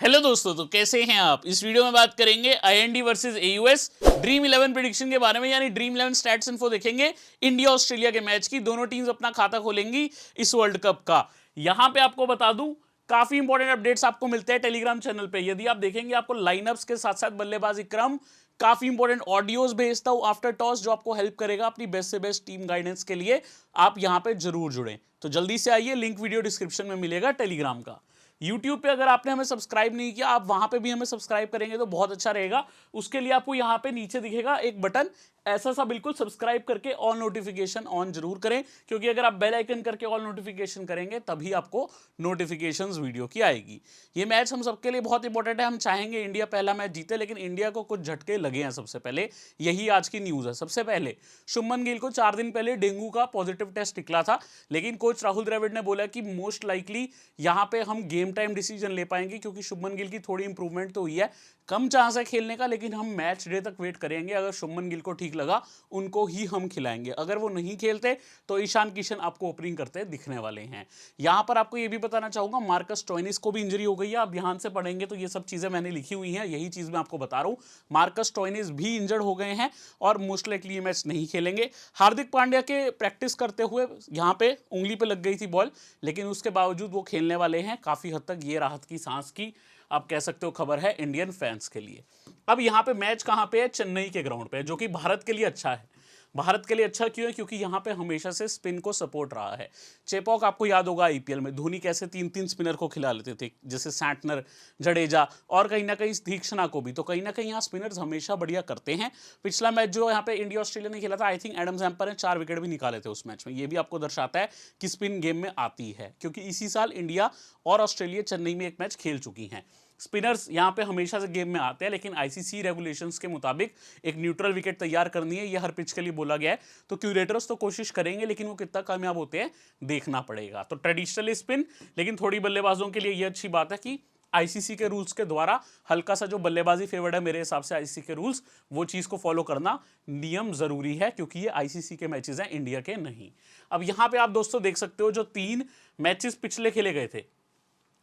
Hello दोस्तों, तो कैसे हैं आप। इस वीडियो में बात करेंगे आईएनडी वर्सेस एयूएस ड्रीम 11 प्रेडिक्शन के बारे में, यानी ड्रीम 11 स्टैट्स इन्फो देखेंगे इंडिया ऑस्ट्रेलिया के मैच की। दोनों टीम्स अपना खाता खोलेंगी इस वर्ल्ड कप का। यहां पे आपको बता दूं, काफी इंपॉर्टेंट अपडेट्स आपको मिलते हैं टेलीग्राम चैनल पे। यदि आप देखेंगे आपको लाइनअप्स के साथ साथ बल्लेबाजी क्रम, काफी इंपॉर्टेंट ऑडियोज भेजता हूं आफ्टर टॉस, जो आपको हेल्प करेगा अपनी बेस्ट से बेस्ट टीम गाइडेंस के लिए। आप यहां पे जरूर जुड़ें, तो जल्दी से आइए, लिंक वीडियो डिस्क्रिप्शन में मिलेगा टेलीग्राम का। YouTube पे अगर आपने हमें सब्सक्राइब नहीं किया, आप वहां पे भी हमें सब्सक्राइब करेंगे तो बहुत अच्छा रहेगा। उसके लिए आपको यहां पे नीचे दिखेगा एक बटन, ऐसा सा बिल्कुल सब्सक्राइब करके ऑल नोटिफिकेशन ऑन जरूर करें, क्योंकि अगर आप बेल आइकन करके ऑल नोटिफिकेशन करेंगे तभी आपको नोटिफिकेशंस वीडियो की आएगी। ये मैच हम सबके लिए बहुत इंपॉर्टेंट है। हम चाहेंगे इंडिया पहला मैच जीते, लेकिन इंडिया को कुछ झटके लगे हैं। सबसे पहले यही आज की न्यूज है। सबसे पहले शुभमन गिल को 4 दिन पहले डेंगू का पॉजिटिव टेस्ट निकला था, लेकिन कोच राहुल द्रविड़ ने बोला कि मोस्ट लाइकली यहां पे हम गेम टाइम डिसीजन ले पाएंगे, क्योंकि शुभमन गिल की थोड़ी इंप्रूवमेंट तो हुई है, कम चांस है खेलने का, लेकिन हम मैच डे तक वेट करेंगे। अगर शुभमन गिल को ठीक लगा, उनको ही हम खिलाएंगे। अगर वो नहीं खेलते तो ईशान किशन आपको ओपनिंग करते दिखने वाले हैं। यहां पर आपको ये भी बताना चाहूंगा, मार्कस स्टोइनिस को भी इंजरी हो गई है। आप ध्यान से पढ़ेंगे तो ये सब चीजें मैंने लिखी हुई हैं, यही चीज मैं आपको बता रहा हूं। मार्कस स्टोइनिस भी इंजर्ड हो गए हैं और मोस्ट लाइकली ये मैच नहीं खेलेंगे। हार्दिक पांड्या के प्रैक्टिस करते हुए यहां पे उंगली पे लग गई थी बॉल, लेकिन उसके बावजूद वो खेलने वाले हैं। काफी हद तक ये राहत की सांस की आप कह सकते हो खबर है इंडियन फैंस के लिए। अब यहां पे मैच कहां पे है? चेन्नई के ग्राउंड पे, जो कि भारत के लिए अच्छा है। भारत के लिए अच्छा क्यों है? क्योंकि यहां पे हमेशा से स्पिन को सपोर्ट रहा है। चेपॉक आपको याद होगा आईपीएल में धोनी कैसे 3-3 स्पिनर को खिला लेते थे, जैसे सैंटनर, जडेजा और कहीं ना कहीं दीक्षणा को भी। तो कहीं ना कहीं यहाँ स्पिनर्स हमेशा बढ़िया करते हैं। पिछला मैच जो यहाँ पे इंडिया ऑस्ट्रेलिया ने खेला था, आई थिंक एडम जैम्पर ने 4 विकेट भी निकाले थे उस मैच में। ये भी आपको दर्शाता है कि स्पिन गेम में आती है, क्योंकि इसी साल इंडिया और ऑस्ट्रेलिया चेन्नई में एक मैच खेल चुकी हैं। स्पिनर्स यहां पे हमेशा से गेम में आते हैं, लेकिन आईसीसी रेगुलेशंस के मुताबिक एक न्यूट्रल विकेट तैयार करनी है, ये हर पिच के लिए बोला गया है। तो क्यूरेटर्स तो कोशिश करेंगे, लेकिन वो कितना कामयाब होते हैं देखना पड़ेगा। तो ट्रेडिशनल स्पिन, लेकिन थोड़ी बल्लेबाजों के लिए ये अच्छी बात है कि आईसीसी के रूल्स के द्वारा हल्का सा जो बल्लेबाजी फेवर्ड है मेरे हिसाब से आईसीसी के रूल्स, वो चीज को फॉलो करना नियम जरूरी है, क्योंकि ये आईसीसी के मैचेस हैं, इंडिया के नहीं। अब यहां पे आप दोस्तों देख सकते हो, जो 3 मैचेस पिछले खेले गए थे,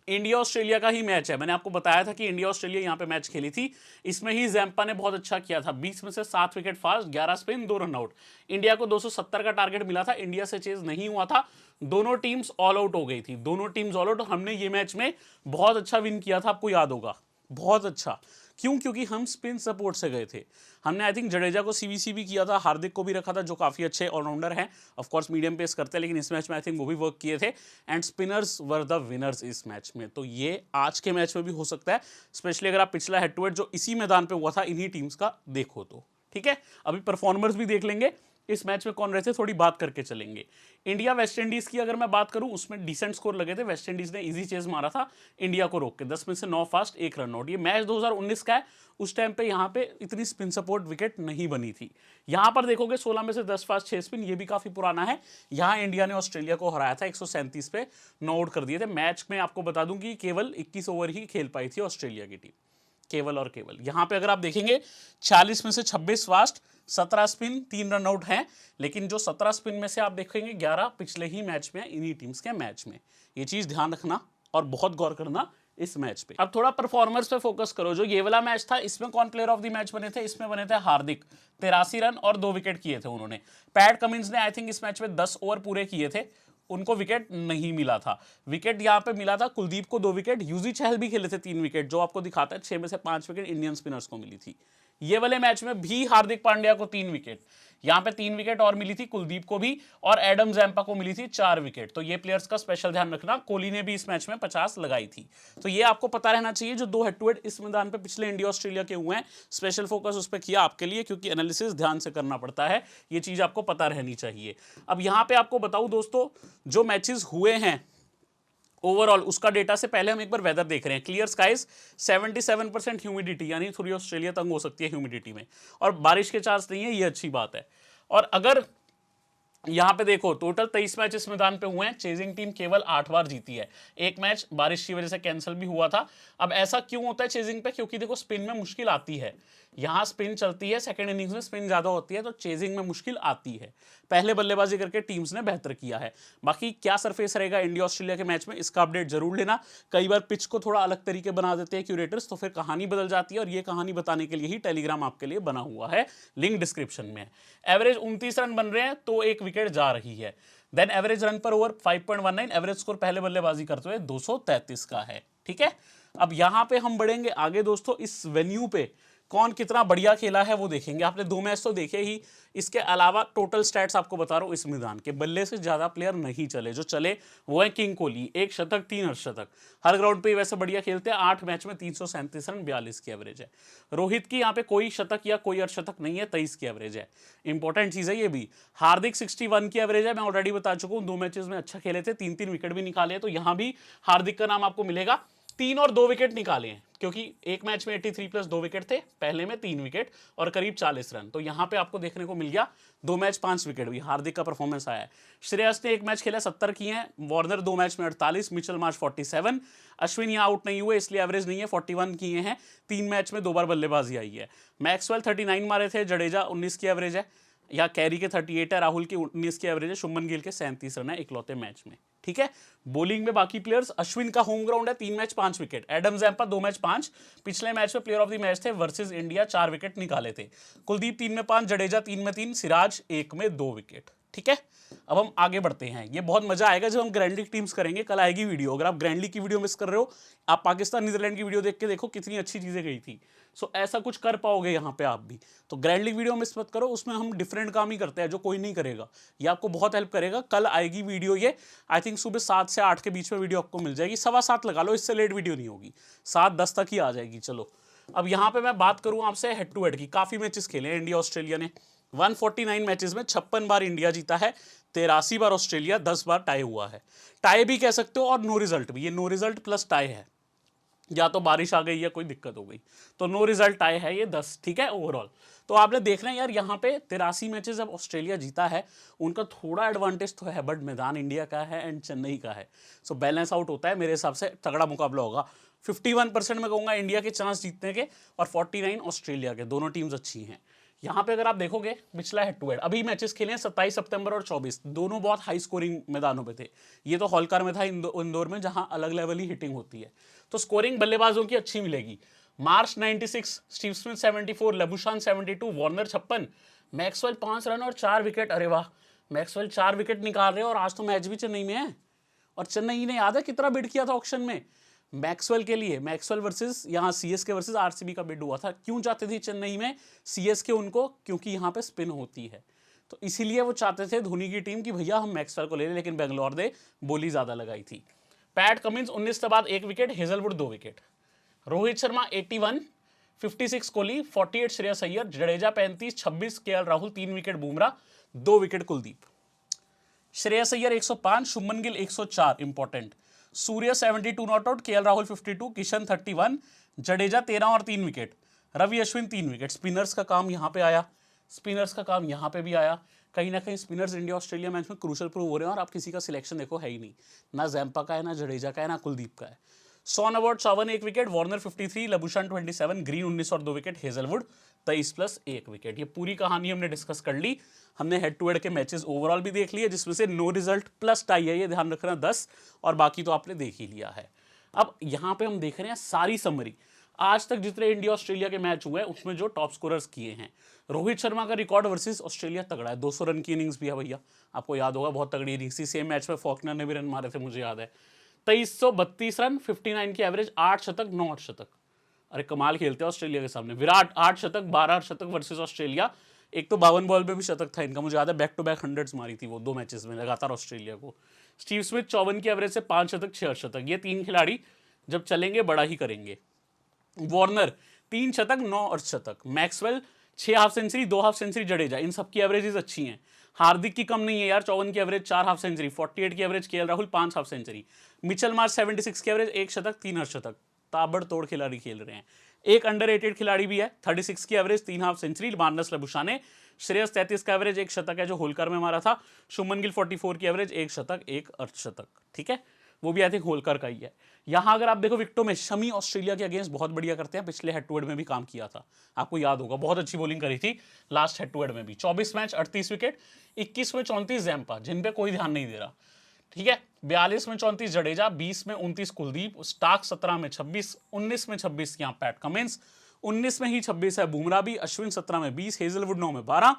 इंडिया ऑस्ट्रेलिया का ही मैच है। मैंने आपको बताया था कि इंडिया ऑस्ट्रेलिया यहां पे मैच खेली थी, इसमें ही जैम्पा ने बहुत अच्छा किया था। 20 में से 7 wicket fast, 11 spin, 2 run out. India को 270 का टारगेट मिला था, इंडिया से चेज नहीं हुआ था। दोनों टीम्स ऑल आउट हो गई थी, दोनों टीम्स ऑल आउट। हमने ये मैच में बहुत अच्छा विन किया था, आपको याद होगा, बहुत अच्छा। क्यों? क्योंकि हम स्पिन सपोर्ट से गए थे। हमने आई थिंक जडेजा को सीवीसी भी किया था, हार्दिक को भी रखा था, जो काफी अच्छे ऑलराउंडर हैं। ऑफ कोर्स मीडियम पेस करते हैं, लेकिन इस मैच में आई थिंक वो भी वर्क किए थे। And spinners were the winners इस मैच में। तो ये आज के मैच में भी हो सकता है, स्पेशली अगर आप पिछला हेड टू हेड जो इसी मैदान पे हुआ था इन्हीं टीम्स का देखो तो। ठीक है, अभी परफॉर्मर्स भी देख लेंगे इस मैच में कौन रहे थे, थोड़ी बात करके चलेंगे। इंडिया वेस्ट इंडीज की अगर मैं बात करूं, उसमें डिसेंट स्कोर लगे थे। वेस्ट इंडीज ने इजी चेज मारा था इंडिया को रोक के, 10 में से 9 फास्ट, 1 रन आउट। ये मैच 2019 का है, उस टाइम पे यहां पे इतनी स्पिन सपोर्ट विकेट नहीं बनी थी। यहां पर देखोगे 16 में से 10 फास्ट, 6 स्पिन, ये भी काफी पुराना है। यहां इंडिया ने ऑस्ट्रेलिया को हराया था, 137 पे 9 आउट कर दिए थे। मैच में आपको बता दूं कि केवल 21 ओवर ही खेल पाई थी ऑस्ट्रेलिया की टीम, केवल और केवल। यहां पे अगर आप देखेंगे 40 में से 26 फास्ट, 17 स्पिन, 3 रन आउट हैं। लेकिन जो 17 स्पिन में से आप देखेंगे 11 पिछले ही मैच में, इन्हीं टीम्स के मैच में। ये चीज ध्यान रखना और बहुत गौर करना इस मैच पे। अब थोड़ा परफॉर्मर्स पे फोकस करो। जो ये वाला मैच था, इसमें कौन प्लेयर ऑफ द मैच बने थे? इसमें बने थे हार्दिक, 83 रन और 2 विकेट किए थे उन्होंने। पैट कमिंस ने आई थिंक इस मैच में 10 ओवर पूरे किए थे, उनको विकेट नहीं मिला था। विकेट यहां पे मिला था कुलदीप को 2 विकेट, यूजी चहल भी खेले थे 3 विकेट, जो आपको दिखाता है 6 में से 5 विकेट इंडियन स्पिनर्स को मिली थी। ये वाले मैच में भी हार्दिक पांड्या को 3 विकेट, यहां पे 3 विकेट और मिली थी कुलदीप को भी, और एडम जैम्पा को मिली थी 4 विकेट। तो ये प्लेयर्स का स्पेशल ध्यान रखना। कोहली ने भी इस मैच में 50 लगाई थी। तो ये आपको पता रहना चाहिए। जो 2 हेड टू हेड इस मैदान पे पिछले इंडिया ऑस्ट्रेलिया के हुए हैं, स्पेशल फोकस उस पर किया आपके लिए, क्योंकि एनालिसिस ध्यान से करना पड़ता है। ये चीज आपको पता रहनी चाहिए। अब यहां पे आपको बताऊं दोस्तों, जो मैचेस हुए हैं ओवरऑल, उसका डेटा से पहले हम एक बार वेदर देख रहे हैं। क्लियर स्काइज, 77% ह्यूमिडिटी, यानी थोड़ी ऑस्ट्रेलिया तंग हो सकती है ह्यूमिडिटी में, और बारिश के चांस नहीं है, ये अच्छी बात है। और अगर यहां पे देखो, टोटल 23 मैच इस मैदान पे हुए हैं, चेजिंग टीम केवल 8 बार जीती है। एक मैच बारिश की वजह से कैंसिल भी हुआ था। अब ऐसा क्यों होता है चेजिंग पे? क्योंकि देखो स्पिन में मुश्किल आती है। यहां स्पिन चलती है, सेकंड इनिंग्स में स्पिन ज्यादा होती है तो चेजिंग में मुश्किल आती है। पहले बल्लेबाजी करके टीम्स ने बेहतर किया है। बाकी क्या सरफेस रहेगा इंडिया ऑस्ट्रेलिया के मैच में, इसका अपडेट जरूर लेना। कई बार पिच को थोड़ा अलग तरीके बना देते हैं क्यूरेटर्स, तो फिर कहानी बदल जाती है, और ये कहानी बताने के लिए ही टेलीग्राम आपके लिए बना हुआ है, लिंक डिस्क्रिप्शन में है। एवरेज 29 रन बन रहे हैं तो एक विकेट जा रही है। देन एवरेज रन पर ओवर 5.19, एवरेज स्कोर पहले बल्लेबाजी करते हुए 233 का है। ठीक है, अब यहां पे हम बढ़ेंगे आगे दोस्तों। इस वेन्यू पे कौन कितना बढ़िया खेला है वो देखेंगे। आपने 2 मैच तो देखे ही, इसके अलावा टोटल स्टैट्स आपको बता रहा हूं। इस मैदान के बल्ले से ज्यादा प्लेयर नहीं चले, जो चले वो है किंग कोहली, 1 शतक 3 अर्धशतक। हर ग्राउंड पे वैसे बढ़िया खेलते हैं। 8 मैच में 337 रन, 42 की एवरेज है। रोहित की यहाँ पे कोई शतक या कोई अर्धशतक नहीं है, 23 की एवरेज है। इंपॉर्टेंट चीज है ये भी। हार्दिक 61 की एवरेज है, मैं ऑलरेडी बता चुका हूं। 2 मैचेस में अच्छा खेले थे, 3-3 विकेट भी निकाले, तो यहां भी हार्दिक का नाम आपको मिलेगा। 3 और 2 विकेट निकाले हैं, क्योंकि एक मैच में 83 प्लस 2 विकेट थे, पहले में 3 विकेट और करीब 40 रन, तो यहां पे आपको देखने को मिल गया 2 मैच 5 विकेट भी हार्दिक का परफॉर्मेंस आया है। श्रेयस ने 1 मैच खेला 70 किए हैं, वार्नर 2 मैच में 48, मिचेल मार्श 47, अश्विन यहां आउट नहीं हुए इसलिए एवरेज नहीं है, 41 किए हैं। 3 मैच में 2 बार बल्लेबाजी आई है। मैक्सवेल 39 मारे थे, जडेजा 19 की एवरेज है, या कैरी के 38 है, राहुल की 19 की एवरेज है, शुभमन गिल के 37 रन है इकलौते मैच में। ठीक है, बॉलिंग में बाकी प्लेयर्स, अश्विन का होम ग्राउंड है, 3 match 5 wicket. Adam Zampa 2 match 5, पिछले मैच में प्लेयर ऑफ द मैच थे वर्सेस इंडिया, 4 विकेट निकाले थे। कुलदीप 3 में 5, जडेजा 3 में 3, सिराज 1 में 2 विकेट। ठीक है, अब हम आगे बढ़ते हैं। ये बहुत मजा आएगा जब हम ग्रैंड लीग टीम्स करेंगे। कल आएगी वीडियो, अगर आप ग्रैंड लीग की वीडियो मिस कर रहे हो, आप पाकिस्तान नीदरलैंड की वीडियो देख के देखो, कितनी अच्छी चीजें गई थी। सो ऐसा कुछ कर पाओगे यहाँ पे आप भी। तो ग्रैंड लीग वीडियो मिस मत करो, उसमें हम डिफरेंट काम ही करते हैं जो कोई नहीं करेगा। ये आपको बहुत हेल्प करेगा। कल आएगी वीडियो, ये आई थिंक सुबह 7 से 8 के बीच में वीडियो आपको मिल जाएगी। 7:15 लगा लो, इससे लेट वीडियो नहीं होगी, 7:10 तक ही आ जाएगी। चलो, अब यहाँ पे मैं बात करूँ आपसे हेड टू हेड की। काफी मैचेस खेले हैं इंडिया ऑस्ट्रेलिया ने। 149 मैचेस में 56 बार इंडिया जीता है, 83 बार ऑस्ट्रेलिया, 10 बार टाई हुआ है। टाई भी कह सकते हो और नो रिजल्ट भी। ये नो रिजल्ट प्लस टाई है, या तो बारिश आ गई या कोई दिक्कत हो गई, तो नो रिजल्ट टाई है ये 10। ठीक है, ओवरऑल तो आपने देखना है यार, यहाँ पे 83 मैचेस जब ऑस्ट्रेलिया जीता है, उनका थोड़ा एडवांटेज तो है, बट मैदान इंडिया का है एंड चेन्नई का है। सो बैलेंस आउट होता है, मेरे हिसाब से तगड़ा मुकाबला होगा। 51% में कहूँगा इंडिया के चांस जीतने के, और 49 ऑस्ट्रेलिया के। दोनों टीम्स अच्छी हैं। यहाँ पे अगर आप देखोगे पिछला हेड टू हेड, अभी मैचेस खेले हैं 27 सितंबर और 24, दोनों बहुत हाई स्कोरिंग मैदानों पे थे। ये तो हॉलकार में था, इंदौर में, जहां अलग लेवल ही हिटिंग होती है, तो स्कोरिंग बल्लेबाजों की अच्छी मिलेगी। Marsh 96, Steve Smith 74, लबुशान 72, Warner 56, Maxwell 5 run और 4 विकेट। अरे वाह, मैक्सवेल 4 विकेट निकाल रहे हैं, और आज तो मैच भी चेन्नई में है। और चेन्नई ने याद है कितना बिड किया था ऑक्शन में मैक्सवेल के लिए। मैक्सवेल वर्सेस यहाँ सीएसके वर्सेस आरसीबी का बिड हुआ था। क्यों चाहते थे चेन्नई में सीएसके उनको? क्योंकि यहाँ पे स्पिन होती है, तो इसीलिए वो चाहते थे धोनी की टीम कि भैया हम मैक्सवेल को ले लें, लेकिन बेंगलोर ने बोली ज्यादा लगाई थी। पैट कमिंस 19 के बाद 1 wicket, Hazlewood 2 wicket. Rohit Sharma 81, 56 Kohli, 48 Shreyas Iyer, Jadeja 35, 26 KL Rahul, 3 wicket Bumrah, 2 wicket Kuldeep. Shreyas Iyer 105, Shubman Gill 104, important. Surya 72 not out, KL Rahul 52, Kishan 31, Jadeja 13 और 3 wicket, Ravi Ashwin 3 wicket. Spinners का काम यहां पे आया, स्पिनर्स का काम यहां पे भी आया। कहीं ना कहीं स्पिनर्स इंडिया ऑस्ट्रेलिया मैच में क्रूशल प्रूव हो रहे हैं, और आप किसी का सिलेक्शन देखो है ही नहीं, ना जैम्पा का है, ना जडेजा का है, ना कुलदीप का है। सॉन अवार्ड 54, 1 विकेट, वार्नर 53, लबुशान 27, ग्रीन 19 और 2 विकेट, हेजलवुड 23 प्लस 1 विकेट। ये पूरी कहानी हमने डिस्कस कर ली। हमने हेड टू हेड के मैचेस ओवरऑल भी देख लिए, जिसमें से नो रिजल्ट प्लस टाई है, ये ध्यान रखना 10, और बाकी तो आपने देख ही लिया है। अब यहाँ पे हम देख रहे हैं सारी समरी, आज तक जितने इंडिया ऑस्ट्रेलिया के मैच हुए हैं उसमें जो टॉप स्कोरर्स किए हैं। रोहित शर्मा का रिकॉर्ड वर्सेस ऑस्ट्रेलिया तगड़ा है, 200 रन की इनिंग्स भी है भैया, आपको याद होगा, बहुत तगड़ी इनिंग्स थी। सेम मैच में फॉकनर ने भी रन मारे थे, मुझे याद है। 2332 रन, 59 की एवरेज, 8 शतक 9 अर्धशतक। अरे कमाल खेलते हैं ऑस्ट्रेलिया के सामने। विराट 8 शतक 12 अर्धशतक वर्सेस ऑस्ट्रेलिया। एक तो 52 बॉल पे भी शतक था इनका, मुझे याद है, बैक टू बैक 100s मारी थी वो 2 मैचेस में लगातार ऑस्ट्रेलिया को। स्टीव स्मिथ 54 की एवरेज से 5 शतक 6 अर्धशतक। ये 3 खिलाड़ी जब चलेंगे बड़ा ही करेंगे। वार्नर 3 शतक 9 अर्धशतक। Maxwell 6 half century, 2 half century, Jadeja, इन सबकी एवरेजेस अच्छी हैं। हार्दिक की कम नहीं है यार, 54 की एवरेज, 4 हाफ सेंचुरी, 48 की average, KL Rahul 5 half century, Mitchell Marsh 76 की एवरेज, 1 शतक 3 अर्धशतक। ताबड़तोड़ खिलाड़ी खेल रहे हैं। एक अंडररेटेड खिलाड़ी भी है, 36 की average, 3 half century, Marnus Labuschagne. Shreyas 33 का एवरेज, 1 शतक है जो होलकर में मारा था। शुभमन गिल 44 की एवरेज, 1 शतक 1 अर्धशतक। ठीक है, वो भी आई थिंक होलकर का ही है। यहाँ अगर आप देखो विकेटों में शमी ऑस्ट्रेलिया के अगेंस्ट बहुत बढ़िया करते हैं, पिछले हेड टू हेड में भी काम किया था, आपको याद होगा, बहुत अच्छी बॉलिंग करी थी लास्ट हेड टू हेड में भी। 24 मैच 38 विकेट, 21 में 34 जैम्पा जिन पे कोई ध्यान नहीं दे रहा, ठीक है। 42 में 34 जडेजा, 20 में 29 कुलदीप, स्टार्क 17 में 26, 19 में 26 यहाँ पैट कमिंस, 19 में ही 26 है बुमराह भी, अश्विन 17 में 20, हेजलवुड 9 में 12,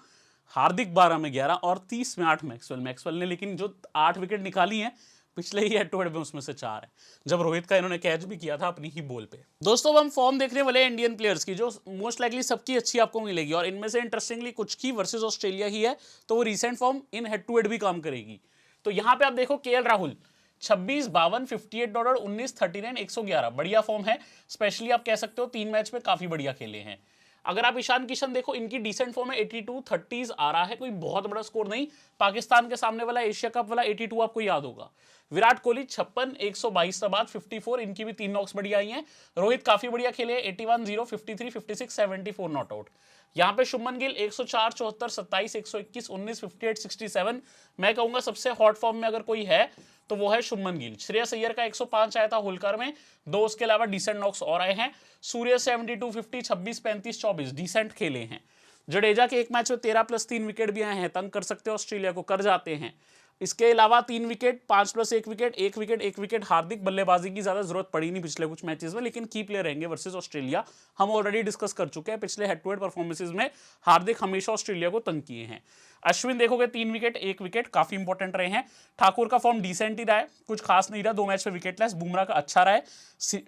हार्दिक 12 में 11 और 30 में 8 मैक्सवेल ने लेकिन जो 8 विकेट निकाली हैं पिछले ही हेड टू हेड में उसमें से 4 है, जब रोहित का इन्होंने कैच भी किया था अपनी ही बॉल पे। दोस्तों अब हम फॉर्म देखने वाले हैं इंडियन प्लेयर्स की, जो मोस्ट लाइकली सबकी अच्छी आपको मिलेगी और इनमें से इंटरेस्टिंगली कुछ की वर्सेस ऑस्ट्रेलिया ही है, तो वो recent form in head to head भी काम करेगी। तो यहां पे आप देखो केएल राहुल 26, 52, 58 डॉलर, 19, 39, 111, बढ़िया फॉर्म है। स्पेशली आप कह सकते हो 3 मैच में काफी बढ़िया खेले हैं। अगर आप ईशान किशन देखो, इनकी डिसेंट फॉर्म है, 82, 30s आ रहा है, कोई बहुत बड़ा स्कोर नहीं। पाकिस्तान के सामने वाला एशिया कप वाला 82 आपको याद होगा। विराट कोहली 56, 122 के बाद 54, इनकी भी 3 नॉक्स बढ़िया आई हैं। रोहित काफी बढ़िया खेले, 81, 0, 53, 56, 74 नॉट आउट। यहाँ पे शुभमन गिल 104, 74, 27, 121, 19, 58, 67। मैं कहूंगा सबसे हॉट फॉर्म में अगर कोई है तो वो है शुभमन गिल। श्रेयस अय्यर का 105 आया था होलकर में, 2 उसके अलावा डिसेंट नॉक्स और आए हैं। सूर्य 72, 50, 26, 35, 24 डिसेंट खेले हैं। जडेजा के एक मैच में 13+3 विकेट भी आए हैं, तंग कर सकते हो ऑस्ट्रेलिया को, कर जाते हैं। इसके अलावा 3 विकेट, 5+1 विकेट, 1 विकेट हार्दिक। बल्लेबाजी की ज्यादा जरूरत पड़ी नहीं पिछले कुछ मैचेस में, लेकिन की प्लेयर रहेंगे वर्सेस ऑस्ट्रेलिया। हम ऑलरेडी डिस्कस कर चुके हैं, पिछले हेड टू हेड परफॉर्मेंसेस में हार्दिक हमेशा ऑस्ट्रेलिया को तंग किए हैं। अश्विन देखोगे 3 विकेट, 1 विकेट, काफी इंपॉर्टेंट रहे हैं। ठाकुर का फॉर्म डिसेंट ही रहा है, कुछ खास नहीं रहा, 2 मैच में विकेटलेस। बुमराह का अच्छा रहा है,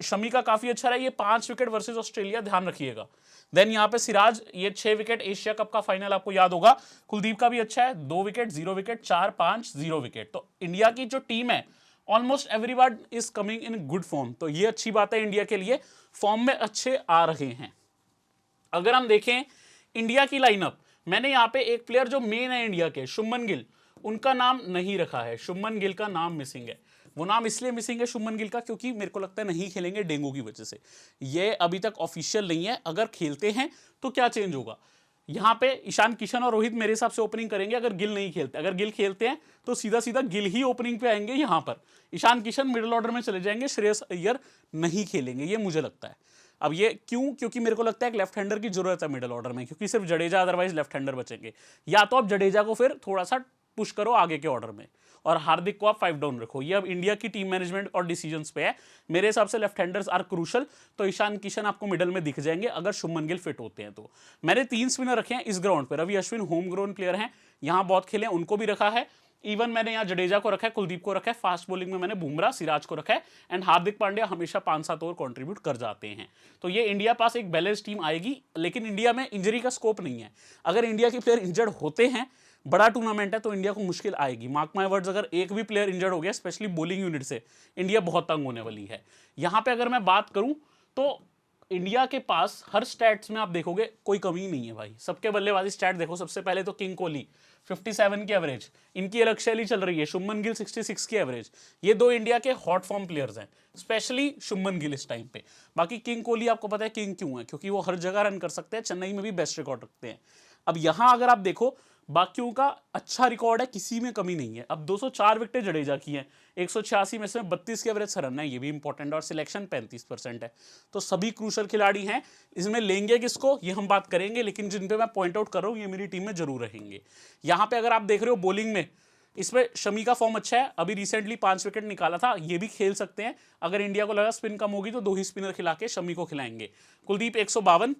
शमी का काफी अच्छा रहा है, ये 5 विकेट वर्सेस ऑस्ट्रेलिया, ध्यान रखिएगा। देन यहाँ पे सिराज, ये 6 विकेट, एशिया कप का फाइनल आपको याद होगा। कुलदीप का भी अच्छा है, 2 विकेट, 0 विकेट, 4, 5, 0 विकेट। तो इंडिया की जो टीम है almost everyone is coming in good form, तो ये अच्छी बात है इंडिया के लिए, फॉर्म में अच्छे आ रहे हैं। अगर हम देखें इंडिया की लाइनअप, मैंने यहाँ पे एक प्लेयर जो मेन है इंडिया के, शुभमन गिल, उनका नाम नहीं रखा है। शुभमन गिल का नाम मिसिंग है। वो नाम इसलिए मिसिंग है शुभमन गिल का क्योंकि मेरे को लगता है नहीं खेलेंगे डेंगू की वजह से। ये अभी तक ऑफिशियल नहीं है, अगर खेलते हैं तो क्या चेंज होगा। यहाँ पे ईशान किशन और रोहित मेरे हिसाब से ओपनिंग करेंगे अगर गिल नहीं खेलते। अगर गिल खेलते हैं तो सीधा सीधा गिल ही ओपनिंग पे आएंगे यहाँ पर, ईशान किशन मिडिल ऑर्डर में चले जाएंगे, श्रेयस अय्यर नहीं खेलेंगे, ये मुझे लगता है। अब ये क्यों, क्योंकि मेरे को लगता है एक लेफ्ट हैंडर की जरूरत है मिडिल ऑर्डर में, क्योंकि सिर्फ जडेजा अदरवाइज लेफ्ट हैंडर बचेंगे। या तो आप जडेजा को फिर थोड़ा सा पुश करो आगे के ऑर्डर में और हार्दिक को आप 5 डाउन रखो। ये अब इंडिया की टीम मैनेजमेंट और डिसीजंस पे है। मेरे हिसाब से लेफ्ट हैंडर्स आर क्रूशल, तो ईशान किशन आपको मिडल में दिख जाएंगे अगर शुभमन गिल फिट होते हैं तो। मैंने 3 स्पिनर रखे हैं इस ग्राउंड पर। Ravi Ashwin home grown player हैं, यहाँ बहुत खेले, उनको भी रखा है। इवन मैंने यहाँ जडेजा को रखा है, कुलदीप को रखा है, फास्ट बॉलिंग में मैंने बुमराह, सिराज को रखा है, एंड हार्दिक पांड्या हमेशा 5-7 ओवर कंट्रीब्यूट कर जाते हैं। तो ये इंडिया पास एक बैलेंस टीम आएगी, लेकिन इंडिया में इंजरी का स्कोप नहीं है। अगर इंडिया के प्लेयर इंजर्ड होते हैं, बड़ा टूर्नामेंट है, तो इंडिया को मुश्किल आएगी। मार्क माय वर्ड्स, अगर एक भी प्लेयर इंजर्ड हो गया स्पेशली बॉलिंग यूनिट से, इंडिया बहुत तंग होने वाली है। यहां पे अगर मैं बात करूं तो इंडिया के पास हर स्टैट्स में आप देखोगे कोई कमी नहीं है भाई। सबके बल्लेबाजी स्टैट देखो, सबसे पहले तो किंग कोहली 57 की एवरेज, इनकी अलग शैली चल रही है। शुभमन गिल 66 की एवरेज। ये 2 इंडिया के हॉट फॉर्म प्लेयर्स हैं, स्पेशली शुभमन गिल इस टाइम पे। बाकी किंग कोहली आपको पता है किंग क्यों है, क्योंकि वो हर जगह रन कर सकते हैं, चेन्नई में भी बेस्ट रिकॉर्ड रखते हैं। अब यहां अगर आप देखो बाकियों का अच्छा रिकॉर्ड है, किसी में कमी नहीं है। अब 204 विकेटें जडेजा की हैं, 186 में से 32 के एवरेज रन है, ये भी इंपॉर्टेंट, और सिलेक्शन 35% है। तो सभी क्रूशल खिलाड़ी हैं। इसमें लेंगे किसको ये हम बात करेंगे, लेकिन जिन पे मैं पॉइंट आउट कर रहा हूँ ये मेरी टीम में जरूर रहेंगे। यहाँ पे अगर आप देख रहे हो बॉलिंग में, इसमें शमी का फॉर्म अच्छा है, अभी रिसेंटली 5 विकेट निकाला था, ये भी खेल सकते हैं। अगर इंडिया को लगा स्पिन कम होगी तो 2 ही स्पिनर खिला के शमी को खिलाएंगे। कुलदीप 152,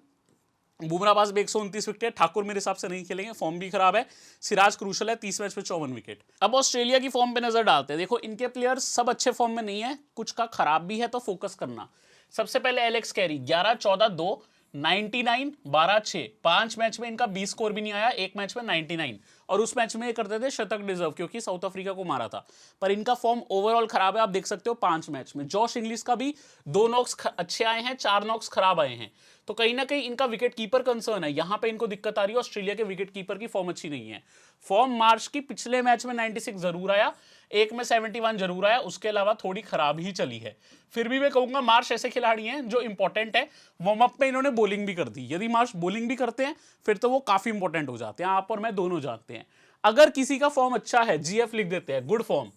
बुमराह पास भी 129 विकेट। ठाकुर मेरे हिसाब से नहीं खेलेंगे, फॉर्म भी खराब है। सिराज क्रूशल है, 30 मैच पे 54 विकेट। अब ऑस्ट्रेलिया की फॉर्म पे नजर डालते हैं। देखो इनके प्लेयर्स सब अच्छे फॉर्म में नहीं है, कुछ का खराब भी है, तो फोकस करना। सबसे पहले एलेक्स कैरी 11, 14, 2, 99, 12, 6, 5 मैच में इनका 20 स्कोर भी नहीं आया, 1 मैच में 99, और उस मैच में ये करते थे शतक डिजर्व क्योंकि साउथ अफ्रीका को मारा था। पर इनका फॉर्म ओवरऑल खराब है, आप देख सकते हो 5 मैच में। जॉश इंग्लिश का भी 2 नॉक्स अच्छे आए हैं, 4 नॉक्स खराब आए हैं। तो कहीं ना कहीं इनका विकेट कीपर कंसर्न है, यहां पे इनको दिक्कत आ रही है। ऑस्ट्रेलिया के विकेट कीपर की फॉर्म अच्छी नहीं है। फॉर्म मार्च की पिछले मैच में 96 जरूर आया, 1 में 71 जरूर आया, उसके अलावा थोड़ी खराब ही चली है। फिर भी मैं कहूंगा मार्श ऐसे खिलाड़ी हैं जो इंपॉर्टेंट है। वार्म अप में इन्होंने बॉलिंग भी कर दी, यदि मार्श बॉलिंग भी करते हैं फिर तो वो काफी इंपॉर्टेंट हो जाते हैं। आप और मैं दोनों जानते हैं। अगर किसी का फॉर्म अच्छा है, जीएफ लिख देते हैं, गुड फॉर्म,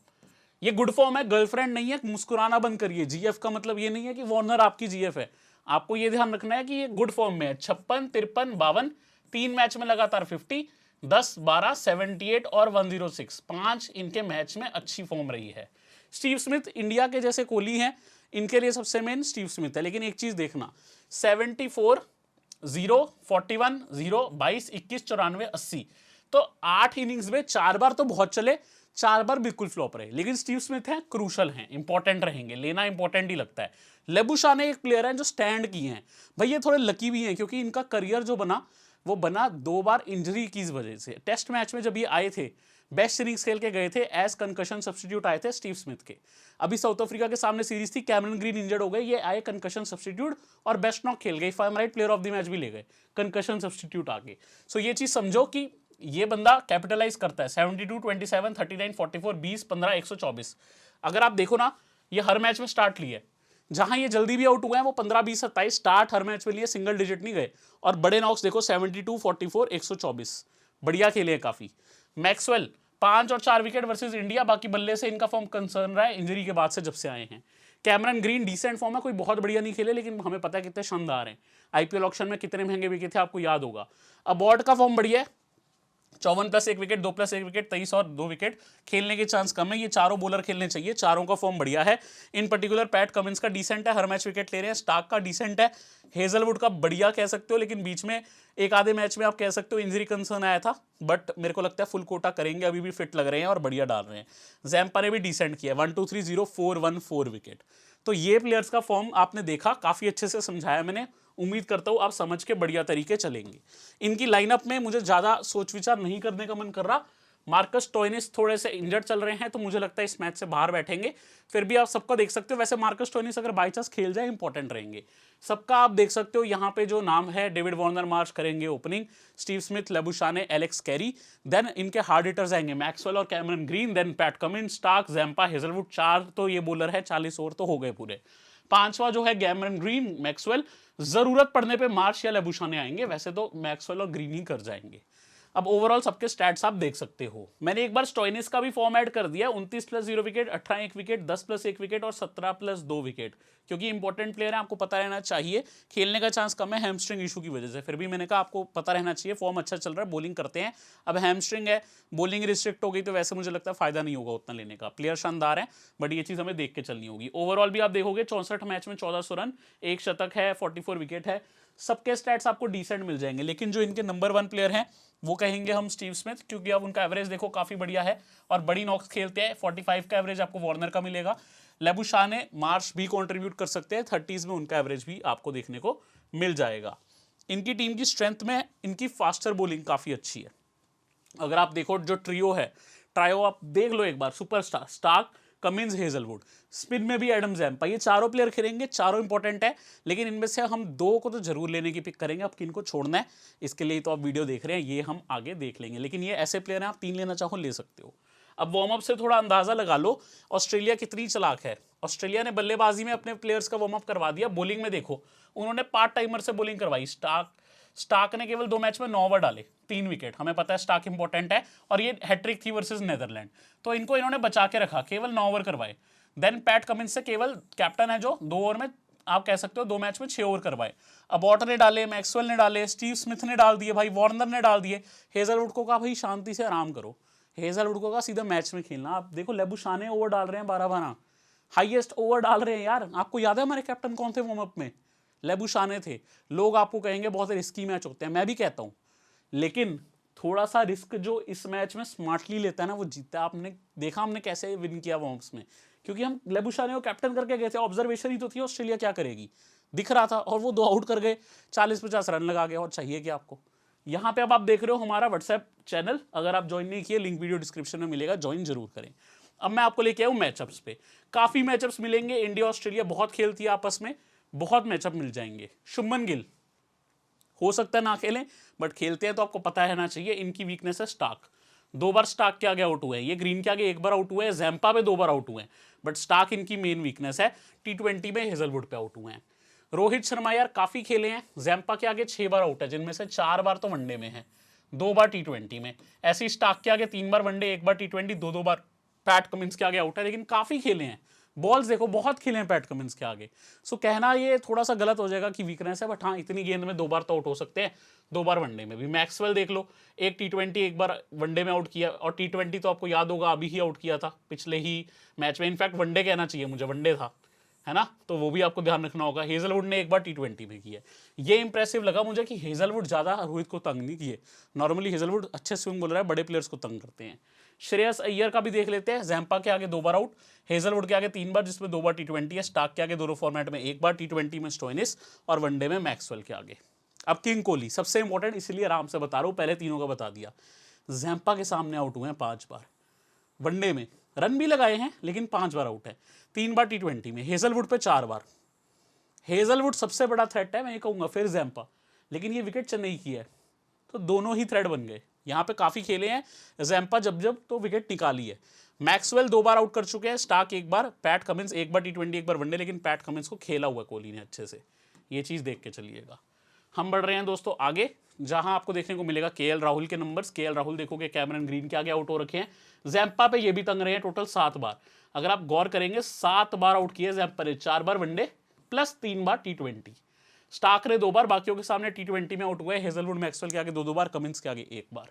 ये गुड फॉर्म है, गर्लफ्रेंड नहीं है, मुस्कुराना बंद करिए। जीएफ का मतलब ये नहीं है कि वार्नर आपकी जीएफ है, आपको ये ध्यान रखना है कि ये गुड फॉर्म में है। 56, 53, 52, 3 मैच में लगातार 50, 10, 12, 78 और 106, 5 इनके मैच में अच्छी फॉर्म रही है। स्टीव स्मिथ इंडिया के जैसे कोहली हैं, इनके लिए सबसे मेन स्टीव स्मिथ है। लेकिन एक चीज देखना, 74, 0, 41, 0, 22, 21, 94, 80, तो 8 इनिंग्स में 4 बार तो बहुत चले, 4 बार बिल्कुल फ्लॉप रहे। लेकिन स्टीव स्मिथ हैं, क्रूशल हैं, इंपॉर्टेंट रहेंगे, लेना इंपॉर्टेंट ही लगता है। लेबुशाने एक प्लेयर है जो स्टैंड किए हैं भाई, ये थोड़े लकी भी हैं क्योंकि इनका करियर जो बना वो बना 2 बार इंजरी की वजह से। टेस्ट मैच में जब ये आए थे, बेस्ट इनिंग्स खेल के गए थे, एज कंकशन सब्स्टिट्यूट आए थे स्टीव स्मिथ के। अभी साउथ अफ्रीका के सामने सीरीज थी, कैमरन ग्रीन इंजर्ड हो गए, ये आए कंकशन सब्स्टिट्यूट और बेस्ट नॉक खेल गए, if I am right player of the match भी ले गए कंकशन सब्स्टिट्यूट आके। सो ये चीज समझो कि ये बंदा कैपिटलाइज करता है। 72, 27, 39, 44, 20, 15, 124। अगर आप देखो ना, ये हर मैच में स्टार्ट लिए, जहां ये जल्दी भी आउट हुए हैं वो 15, 20, 27 स्टार्ट हर मैच में लिए, सिंगल डिजिट नहीं गए। और बड़े नॉक्स देखो 72, 44, 124, बढ़िया खेले हैं काफी। मैक्सवेल 5 और 4 विकेट वर्सेस इंडिया, बाकी बल्ले से इनका फॉर्म कंसर्न रहा है इंजरी के बाद से जब से आए हैं। कैमरन ग्रीन डिसेंट फॉर्म है, कोई बहुत बढ़िया नहीं खेले, लेकिन हमें पता है कितने शानदार हैं। आईपीएल ऑक्शन में कितने महंगे बिके थे आपको याद होगा। अबॉर्ड का फॉर्म बढ़िया है, 54+1 विकेट, 2+1 विकेट, 23 और 2 विकेट, खेलने के चांस कम है। ये चारों बॉलर खेलने चाहिए, चारों का फॉर्म बढ़िया है। इन पर्टिकुलर पैट कमिंस का डिसेंट है, हर मैच विकेट ले रहे हैं। स्टार्क का डिसेंट है, हेजलवुड का बढ़िया कह सकते हो, लेकिन बीच में एक आधे मैच में आप कह सकते हो इंजरी कंसर्न आया था, बट मेरे को लगता है फुल कोटा करेंगे, अभी भी फिट लग रहे हैं और बढ़िया डाल रहे हैं। जैम्पा ने भी डिसेंट किया, 1, 2, 3, 0, 4, 1, 4 विकेट। तो ये प्लेयर्स का फॉर्म आपने देखा, काफी अच्छे से समझाया मैंने, उम्मीद करता हूं आप समझ के बढ़िया तरीके चलेंगे। इनकी लाइनअप में मुझे ज्यादा सोच विचार नहीं करने का मन कर रहा। मार्कस स्टोइनिस थोड़े से इंजर्ड चल रहे हैं, तो मुझे लगता है इस मैच से बाहर बैठेंगे। फिर भी आप सबको देख सकते हो, वैसे मार्कस स्टोइनिस अगर बाई चांस खेल जाए इंपॉर्टेंट रहेंगे सबका। आप देख सकते हो यहाँ पे जो नाम है, डेविड वार्नर मार्च करेंगे opening, Steve Smith, Labuschagne, Alex Carey, then इनके हार्ड हिटर्स आएंगे मैक्सवेल और Cameron Green, then Pat Cummins, Starc, Zampa, Hazlewood. 4 तो ये बॉलर है, 40 ओवर तो हो गए पूरे। 5वां जो है कैमरन ग्रीन, मैक्सवेल, जरूरत पड़ने पे मार्च या लेबुशाने आएंगे, वैसे तो मैक्सवेल और ग्रीन ही कर जाएंगे। अब ओवरऑल सबके स्टैट्स आप देख सकते हो। मैंने एक बार स्टोइनिस का भी फॉर्म ऐड कर दिया, 29+0 विकेट, 18 1 विकेट, 10+1 विकेट और 17+2 विकेट, क्योंकि इंपॉर्टेंट प्लेयर है, आपको पता रहना चाहिए। खेलने का चांस कम है हैमस्ट्रिंग इशू की वजह से, फिर भी मैंने कहा आपको पता रहना चाहिए, फॉर्म अच्छा चल रहा है, बॉलिंग करते हैं। अब हैमस्ट्रिंग है, बॉलिंग रिस्ट्रिक्ट हो गई, तो वैसे मुझे लगता है फायदा नहीं होगा उतना लेने का। प्लेयर शानदार है, बट ये चीज हमें देख के चलनी होगी। ओवरऑल भी आप देखोगे 64 मैच में 1400 रन, 1 शतक है, 44 विकेट है, सबके स्टैट्स आपको डिसेंट मिल जाएंगे। लेकिन जो इनके नंबर 1 प्लेयर हैं वो कहेंगे हम स्टीव स्मिथ, क्योंकि अब उनका एवरेज देखो काफी बढ़िया है और बड़ी नॉक्स खेलते हैं। 45 का एवरेज आपको वार्नर का मिलेगा। लेबुशाने, मार्श भी कंट्रीब्यूट कर सकते हैं, 30s में उनका एवरेज भी आपको देखने को मिल जाएगा। इनकी टीम की स्ट्रेंथ में इनकी फास्टर बॉलिंग काफी अच्छी है। अगर आप देखो जो ट्रियो है, ट्रायो आप देख लो एक बार, superstar, Starc, Cummins, Hazlewood, spin में भी एडम जैम्पा, ये चारों प्लेयर खेलेंगे, चारों इंपॉर्टेंट है। लेकिन इनमें से हम 2 को तो जरूर लेने की पिक करेंगे। अब किनको छोड़ना है इसके लिए तो आप वीडियो देख रहे हैं, ये हम आगे देख लेंगे। लेकिन ये ऐसे प्लेयर हैं, आप 3 लेना चाहो ले सकते हो। अब वार्म अप से थोड़ा अंदाजा लगा लो ऑस्ट्रेलिया कितनी चालाक है। ऑस्ट्रेलिया ने बल्लेबाजी में अपने प्लेयर्स का वार्म अप करवा दिया, बॉलिंग में देखो उन्होंने पार्ट टाइमर से बॉलिंग करवाई। स्टार्क ने केवल 2 मैच में 9 ओवर डाले, 3 विकेट। हमें पता है स्टार्क इंपॉर्टेंट है, और ये हैट्रिक थी वर्सेस नेदरलैंड, तो इनको इन्होंने बचा के रखा, केवल 9 ओवर करवाए। देन पैट कमिंस से केवल कैप्टन है जो 2 ओवर में, आप कह सकते हो 2 मैच में 6 ओवर करवाए। अबॉट ने डाले, मैक्सवेल ने डाले, स्टीव स्मिथ ने डाल दिए भाई, वार्नर ने डाल दिए। हेजलवुड को कहा भाई शांति से आराम करो, हेजलवुड को कहा सीधा मैच में खेलना। आप देखो लेबुशाने ओवर डाल रहे हैं 12-12, हाईएस्ट ओवर डाल रहे हैं यार। आपको याद है हमारे कैप्टन कौन थे वार्म अप में? लेबुशाने थे। लोग आपको कहेंगे बहुत रिस्की मैच होते हैं, मैं भी कहता हूं, लेकिन थोड़ा सा रिस्क जो इस मैच में स्मार्टली लेता है ना वो जीतता है। आपने देखा हमने कैसे विन किया वार्म्स में, क्योंकि हम लेबुशाने को कैप्टन करके गए थे। ऑब्जर्वेशन ही तो थी ऑस्ट्रेलिया क्या करेगी, दिख रहा था, और वो 2 आउट कर गए, 40-50 रन लगा गए। और चाहिए कि आपको यहाँ पे अब आप देख रहे हो हमारा व्हाट्सएप चैनल, अगर आप ज्वाइन नहीं किए लिंक वीडियो डिस्क्रिप्शन में मिलेगा, ज्वाइन जरूर करें। अब मैं आपको लेके आऊँ मैचअप्स पे, काफी मैचअप्स मिलेंगे। इंडिया ऑस्ट्रेलिया बहुत खेलती है आपस में, बहुत मैचअप मिल जाएंगे। शुभमन गिल हो सकता है ना खेलें, बट खेलते हैं तो आपको पता रहना चाहिए। इनकी वीकनेस है स्टार्क, 2 बार स्टार्क के आगे आउट हुए हैं, ये ग्रीन के आगे 1 बार आउट हुए हैं, जैम्पा पे 2 बार आउट हुए हैं, बट स्टार्क इनकी मेन वीकनेस है। T20 में हेजलवुड पे आउट हुए हैं। रोहित शर्मा यार काफी खेले हैं, जैम्पा के आगे 6 बार आउट है, जिनमें से 4 बार तो वनडे में है, 2 बार T20 में। ऐसी स्टार्क के आगे 3 बार वनडे, 1 बार T20, 2 बार पैट कमिंस के आगे आउट है, लेकिन काफी खेले हैं बॉल्स, देखो बहुत खेले हैं पैट कमिंस के आगे। सो कहना ये थोड़ा सा गलत हो जाएगा कि वीकनेस है, बट हाँ इतनी गेंद में 2 बार तो आउट हो सकते हैं, 2 बार वनडे में भी। मैक्सवेल देख लो, एक T20 एक बार वनडे में आउट किया, और T20 तो आपको याद होगा अभी ही आउट किया था पिछले ही मैच में, इनफैक्ट वनडे कहना चाहिए मुझे, वनडे था, है ना, तो वो भी आपको ध्यान रखना होगा। हेजलवुड ने एक बार T20 में किया। ये इंप्रेसिव लगा मुझे कि हेजलवुड ज्यादा रोहित को तंग नहीं किए। नॉर्मली हेजलवुड अच्छे स्विंग बॉलर है, बड़े प्लेयर्स को तंग करते हैं। श्रेयस अय्यर का भी देख लेते हैं। जैम्पा के आगे 2 बार आउट, हेजलवुड के आगे 3 बार, जिसमें 2 बार T20 है। स्टार्क के आगे दोनों फॉर्मेट में 1 बार, T20 में स्टोइनिस और वनडे में मैक्सवेल के आगे। अब किंग कोहली सबसे इंपॉर्टेंट, इसलिए आराम से बता रहा हूं, पहले तीनों का बता दिया। जैम्पा के सामने आउट हुए हैं 5 बार वनडे में, रन भी लगाए हैं लेकिन 5 बार आउट है। 3 बार T20 में। हेजलवुड पे 4 बार। हेजलवुड सबसे बड़ा थ्रेट है मैं ये कहूंगा, फिर जैम्पा, लेकिन ये विकेट चेन्नई की है, तो दोनों ही थ्रेट बन गए। यहाँ पे काफी खेले हैं जैम्पा, जब तो विकेट निकाली है। मैक्सवेल 2 बार आउट कर चुके हैं, स्टार्क 1 बार, पैट कमिंस 1 बार T20 1 बार वनडे, लेकिन पैट कमिंस को खेला हुआ कोहली ने अच्छे से, ये चीज देख के चलिएगा। हम बढ़ रहे हैं दोस्तों आगे, जहां आपको देखने को मिलेगा KL राहुल के नंबर्स। KL राहुल देखोगे कैमरन ग्रीन के आगे आउट हो रखे हैं। जैम्पा पे ये भी तंग रहे हैं, टोटल 7 बार। अगर आप गौर करेंगे 7 बार आउट किए जैम्पा ने, 4 बार वनडे प्लस 3 बार T20। स्टार्क ने 2 बार, बाकियों के सामने T20 में आउट हुए। हेजलवुड मैक्सवेल के आगे 2 बार, कमिंस के आगे 1 बार।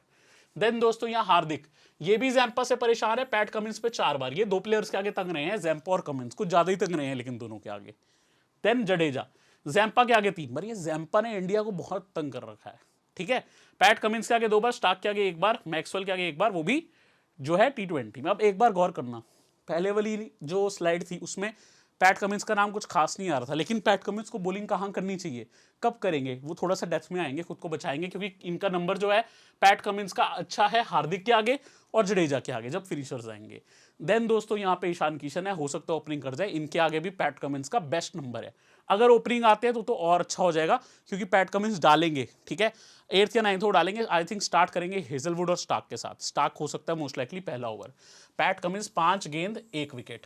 देन दोस्तों यहाँ हार्दिक, ये भी जैम्पा से परेशान है, पैट कमिंस पे 4 बार। ये 2 प्लेयर्स के आगे तंग रहे हैं, जैम्पा और कमिंस, कुछ ज्यादा ही तंग रहे हैं लेकिन दोनों के आगे। देन जडेजा, जैम्पा के आगे 3 बार। ये जैम्पा ने इंडिया को बहुत तंग कर रखा है, ठीक है। पैट कमिंस के आगे 2 बार, स्टार्क के आगे 1 बार, मैक्सवेल के आगे 1 बार, वो भी जो है T20 में। अब एक बार गौर करना, पहले वाली जो स्लाइड थी उसमें पैट कमिंस का नाम कुछ खास नहीं आ रहा था, लेकिन पैट कमिंस को बॉलिंग कहाँ करनी चाहिए, कब करेंगे, वो थोड़ा सा डेप्थ में आएंगे, खुद को बचाएंगे, क्योंकि इनका नंबर जो है पैट कमिंस का अच्छा है हार्दिक के आगे और जडेजा के आगे जब फिनिशर्स आएंगे। देन दोस्तों यहाँ पे ईशान किशन है, हो सकता है ओपनिंग कर जाए, इनके आगे भी पैट कमिंस का बेस्ट नंबर है। अगर ओपनिंग आते हैं तो और अच्छा हो जाएगा, क्योंकि पैट कमिंस डालेंगे, ठीक है, 8th या 9th डालेंगे। आई थिंक स्टार्ट करेंगे हेजलवुड और स्टार्क के साथ। स्टार्क हो सकता है मोस्ट लाइकली पहला ओवर। पैट कमिंस 5 गेंद 1 विकेट,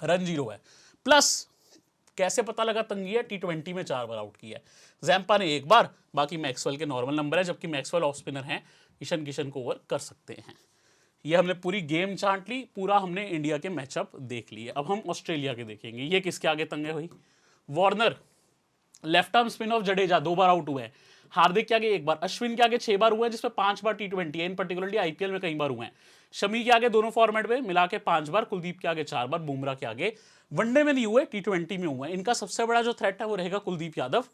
रन 0 है। प्लस कैसे पता लगा तंगी है, T20 में 4 बार आउट किया है। जैम्पा ने 1 बार, बाकी मैक्सवेल के नॉर्मल नंबर है, जबकि मैक्सवेल ऑफ स्पिनर हैं, ईशान किशन को ओवर कर सकते हैं। ये हमने पूरी गेम चाट ली, पूरा हमने इंडिया के मैचअप देख लिए। अब हम ऑस्ट्रेलिया के देखेंगे। ये किसके आगे तंग है भाई, Warner, left arm spin off Jadeja 2 बार आउट हुए हैं। हार्दिक के आगे 1 बार, अश्विन के आगे 6 बार हुए हैं, जिसमें 5 बार T20 है, इन पर्टिकुलरली IPL में कई बार हुए हैं। शमी के आगे दोनों फॉर्मेट में मिला के 5 बार, कुलदीप के आगे 4 बार, बुमराह के आगे वनडे में नहीं हुए, T20 में हुए हैं। इनका सबसे बड़ा जो थ्रेट है वो रहेगा कुलदीप यादव,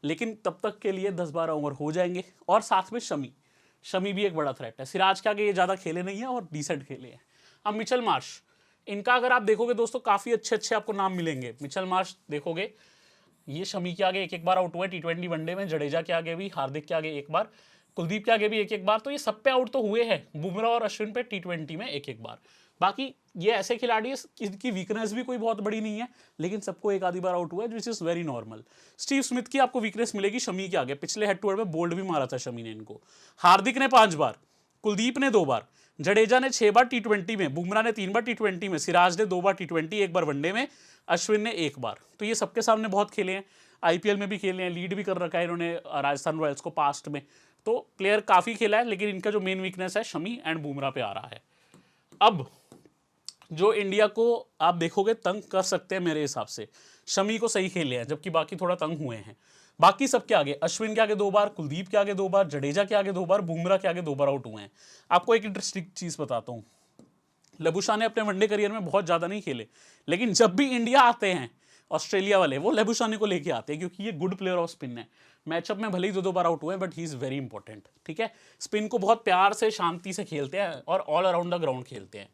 लेकिन तब तक के लिए 10-12 ओवर हो जाएंगे, और साथ में शमी भी एक बड़ा थ्रेट है। सिराज के आगे ये ज्यादा खेले नहीं है और डिसेंट खेले हैं। अब मिचेल मार्श, इनका अगर आप देखोगे दोस्तों काफी अच्छे आपको नाम मिलेंगे। मिचेल मार्श देखोगे, ये शमी के आगे 1-1 बार आउट हुए T20 वनडे में, जडेजा के आगे भी, हार्दिक के आगे 1 बार, कुलदीप के आगे भी 1-1 बार, तो ये सब पे आउट तो हुए हैं। बुमराह और अश्विन पे T20 में 1-1 बार। बाकी ये ऐसे खिलाड़ी है जिनकी वीकनेस भी कोई बहुत बड़ी नहीं है, लेकिन सबको एक आधी बार आउट हुआ है, which is very normal. Steve Smith की आपको वीकनेस मिलेगी शमी के आगे, पिछले हेड टू हेड में बोल्ड भी मारा था शमी ने इनको। हार्दिक ने 5 बार, कुलदीप ने 2 बार, जडेजा ने 6 बार T20 में, बुमराह ने 3 बार T20 में, सिराज ने 2 बार T20, 1 बार वनडे में, अश्विन ने 1 बार। तो ये सबके सामने बहुत खेले हैं, IPL में भी खेले हैं, लीड भी कर रखा है इन्होंने राजस्थान रॉयल्स को पास्ट में। तो प्लेयर काफी खेला है, लेकिन इनका जो मेन वीकनेस है शमी एंड बुमराह पे आ रहा है। अब जो इंडिया को आप देखोगे तंग कर सकते हैं मेरे हिसाब से, शमी को सही खेले हैं, जबकि बाकी थोड़ा तंग हुए हैं। बाकी सबके आगे, अश्विन के आगे 2 बार, कुलदीप के आगे 2 बार, जडेजा के आगे 2 बार, बुमराह के आगे 2 बार आउट हुए हैं। आपको एक इंटरेस्टिंग चीज बताता हूं, लबुशा ने अपने वनडे करियर में बहुत ज्यादा नहीं खेले, लेकिन जब भी इंडिया आते हैं ऑस्ट्रेलिया वाले, वो लबुशानी को लेके आते हैं, क्योंकि ये गुड प्लेयर ऑफ स्पिन है। मैचअप में भले ही 2-2 बार आउट हुए, but he is very important, ठीक है। स्पिन को बहुत प्यार से शांति से खेलते हैं और ऑल अराउंड द ग्राउंड खेलते हैं।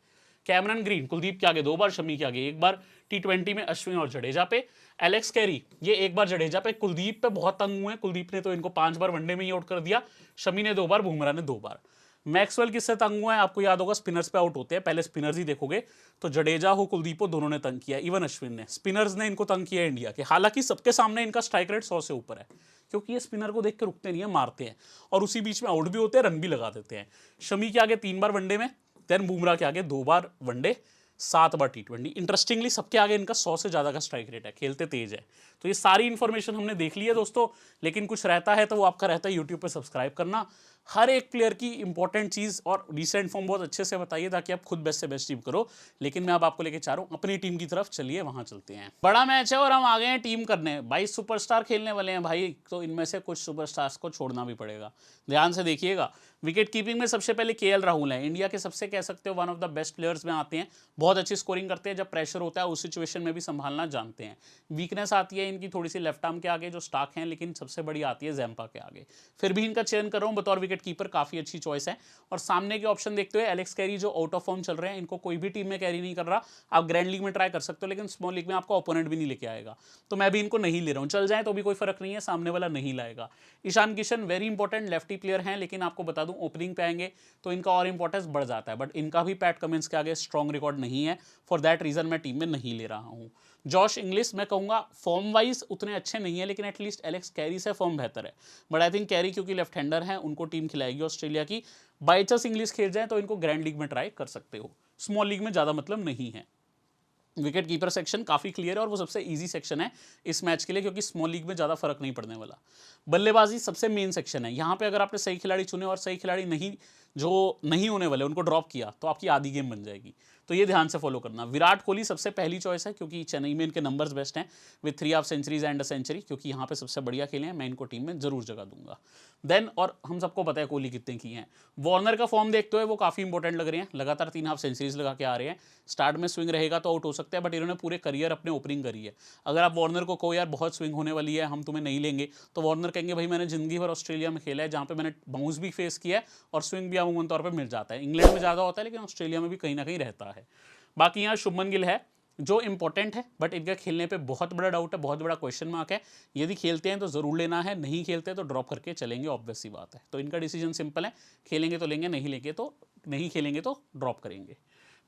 कैमरन ग्रीन, कुलदीप के आगे 2 बार, शमी के आगे 1 बार, T20 में अश्विन और जडेजा पे। एलेक्स कैरी, ये 1 बार जडेजा पे, कुलदीप पे बहुत तंग हुए हैं, कुलदीप ने तो इनको 5 बार वनडे में ही आउट कर दिया, शमी ने 2 बार, बुमराह ने 2 बार। मैक्सवेल किससे तंग हुआ है, आपको याद होगा स्पिनर्स पे आउट होते हैं, पहले स्पिनर्स ही देखोगे तो जडेजा हो, कुलदीप हो, दोनों ने तंग किया, इवन अश्विन ने, स्पिनर्स ने इनको तंग किया इंडिया के। हालांकि सबके सामने इनका स्ट्राइक रेट 100 से ऊपर है, क्योंकि ये स्पिनर को देख के रुकते नहीं है, मारते हैं, और उसी बीच में आउट भी होते हैं, रन भी लगा देते हैं। शमी के आगे 3 बार वनडे में, देन बुमराह के आगे 2 बार वनडे, 7 बार T20। इंटरेस्टिंगली सबके आगे इनका 100 से ज्यादा का स्ट्राइक रेट है, खेलते तेज है। तो ये सारी इंफॉर्मेशन हमने देख ली है दोस्तों, लेकिन कुछ रहता है तो वो आपका रहता है यूट्यूब पे सब्सक्राइब करना। हर एक प्लेयर की इंपॉर्टेंट चीज और रिसेंट फॉर्म बहुत अच्छे से बताइए ताकि आप खुद बेस्ट से बेस्ट टीम करो। लेकिन मैं अब आपको लेके चाह रहा हूं अपनी टीम की तरफ, चलिए वहां चलते हैं। बड़ा मैच है और हम आ गए हैं टीम करने। 22 सुपरस्टार खेलने वाले हैं भाई, तो इनमें से कुछ सुपरस्टार्स को छोड़ना भी पड़ेगा। ध्यान से देखिएगा। विकेट कीपिंग में सबसे पहले केएल राहुल है, इंडिया के सबसे कह सकते हो one of the best players में आते हैं। बहुत अच्छी स्कोरिंग करते हैं, जब प्रेशर होता है उस सिचुएशन में भी संभालना जानते हैं। वीकनेस आती है इनकी थोड़ी सी लेफ्ट आर्म के आगे जो स्टार्क हैं, लेकिन सबसे बड़ी आती है जैम्पा के आगे। फिर भी इनका चयन कर रहा हूं बतौर विकेट कीपर, काफी अच्छी चॉइस है। और सामने के ऑप्शन देखते हुए एलेक्स कैरी जो आउट ऑफ फॉर्म चल रहे हैं, इनको कोई भी टीम में कैरी नहीं कर रहा। आप ग्रैंड लीग में ट्राई कर सकते हो, लेकिन स्मॉल लीग में आपका ओपोनेंट भी नहीं लेके आएगा, तो मैं भी इनको नहीं ले रहा हूं। चल जाए तो भी कोई फर्क नहीं है, सामने वाला नहीं लाएगा। Ishan Kishan very important lefty player हैं, लेकिन आपको बता दूं ओपनिंग पे आएंगे तो इनका और इंपॉर्टेंस बढ़ जाता है। बट इनका भी पैट कमिंस के आगे स्ट्रॉन्ग रिकॉर्ड नहीं है, फॉर दैट रीजन मैं टीम में नहीं ले रहा हूं। जॉश इंग्लिश मैं कहूंगा फॉर्म वाइज उतने अच्छे नहीं है, लेकिन एटलीस्ट एलेक्स कैरी से फॉर्म बेहतर है। बट आई थिंक कैरी क्योंकि लेफ्ट हैंडर है, उनको टीम खिलाएगी ऑस्ट्रेलिया की। बाई चांस इंग्लिश खेल जाए तो इनको ग्रैंड लीग में ट्राई कर सकते हो, स्मॉल लीग में ज़्यादा मतलब नहीं है। विकेट कीपर सेक्शन काफ़ी क्लियर है और वो सबसे इजी सेक्शन है इस मैच के लिए, क्योंकि स्मॉल लीग में ज़्यादा फर्क नहीं पड़ने वाला। बल्लेबाजी सबसे मेन सेक्शन है, यहाँ पे अगर आपने सही खिलाड़ी चुने और सही खिलाड़ी नहीं होने वाले उनको ड्रॉप किया तो आपकी आधी गेम बन जाएगी, तो ये ध्यान से फॉलो करना। विराट कोहली सबसे पहली चॉइस है, क्योंकि चेन्नई में इनके नंबर्स बेस्ट हैं with 3 half centuries and a century, क्योंकि यहाँ पे सबसे बढ़िया खेले हैं, मैं इनको टीम में जरूर जगह दूंगा। देन और हम सबको पता है कोहली कितने की हैं। वार्नर का फॉर्म देखते हुए वो काफ़ी इंपॉर्टेंट लग रहे हैं, लगातार 3 हाफ सेंचुरीज लगा के आ रहे हैं। स्टार्ट में स्विंग रहेगा तो आउट हो सकता है, बट इन्होंने पूरे करियर अपने ओपनिंग करी है। अगर आप वार्नर को कहो यार बहुत स्विंग होने वाली है, हम तुम्हें नहीं लेंगे, तो वार्नर कहेंगे भाई मैंने जिंदगी भर ऑस्ट्रेलिया में खेला है, जहाँ पे मैंने बाउंस भी फेस किया है और स्विंग भी अमूमन तौर पर मिल जाता है। इंग्लैंड में ज़्यादा होता है, लेकिन ऑस्ट्रेलिया में भी कहीं ना कहीं रहता है। बाकी यहाँ शुभमन गिल है जो इंपॉर्टेंट है, बट इनका खेलने पे बहुत बड़ा डाउट है, बहुत बड़ा क्वेश्चन मार्क है। यदि खेलते हैं तो जरूर लेना है, नहीं खेलते तो ड्रॉप करके चलेंगे, ऑब्वियस सी बात है। तो इनका डिसीजन सिंपल है, खेलेंगे तो लेंगे, नहीं खेलेंगे तो ड्रॉप करेंगे।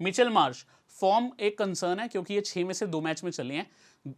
मिचेल मार्श फॉर्म एक कंसर्न है, क्योंकि ये 6 में से 2 मैच में चले हैं